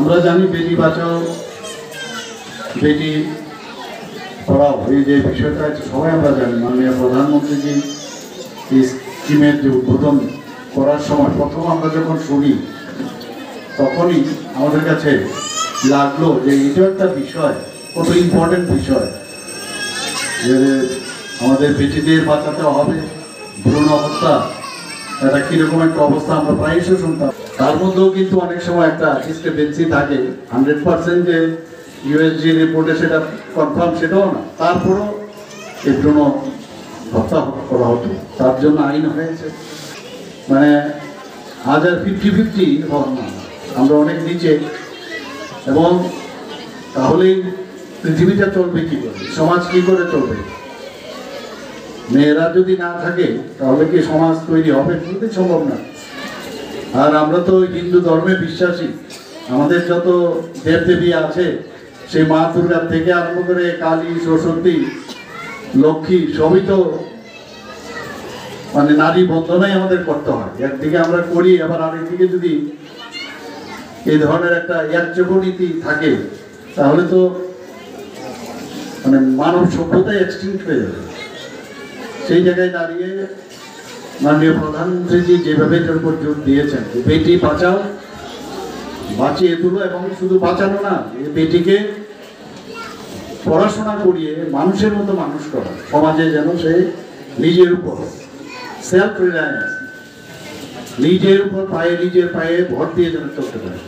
আমরা জানি বেটি বাঁচাও বেটি পড়াও এই যে বিষয়টা সবাই আমরা জানি। মাননীয় প্রধানমন্ত্রীজি এই স্কিমের যে উদ্বোধন করার সময় প্রথম আমরা যখন শুনি তখনই আমাদের কাছে লাগলো যে এটা একটা বিষয়, কত ইম্পর্টেন্ট বিষয়, যে আমাদের বেটিদের বাঁচাতে হবে। ভ্রূণ হত্যা এটা কীরকম একটা অবস্থা আমরা প্রায়শই শুনতাম। তার মধ্যেও কিন্তু অনেক সময় একটা ডিসক্রিপেন্সি থাকে। 100% যে ইউএসজি রিপোর্টে সেটা কনফার্ম সেটাও না, তারপরও এই ভ্রূণ হত্যা করা হতো। তার জন্য আইন হয়েছে, মানে আজ আর 50-50 হওয়ার না, আমরা অনেক নিচে। এবং তাহলেই পৃথিবীটা চলবে কী করে, সমাজ কী করে চলবে? মেয়েরা যদি না থাকে তাহলে কি সমাজ তৈরি হবে? খুবই সম্ভব না। আর আমরা তো হিন্দু ধর্মে বিশ্বাসী, আমাদের যত দেবদেবী আছে সেই মা দুর্গার থেকে আরম্ভ করে কালী, সরস্বতী, লক্ষ্মী সবই তো মানে নারী বন্ধনাই আমাদের করতে হয়। একদিকে আমরা করি, আবার আরেকদিকে যদি এই ধরনের একটা একযোগনীতি থাকে তাহলে তো মানে মানব সভ্যতাই এক্সটিংক্ট হয়ে যাবে। সেই জায়গায় দাঁড়িয়ে মাননীয় প্রধানমন্ত্রীজি যেভাবে এটার উপর জোর দিয়েছেন, বেটি বাঁচাও, বাঁচিয়ে তুলো, এবং শুধু বাঁচানো না, বেটিকে পড়াশোনা করিয়ে মানুষের মতো মানুষ করা, সমাজে যেন সে নিজের উপর সেলফ রিলায়েন্স, নিজের উপর নিজের পায়ে ভর দিয়ে যেন চলতে পারে।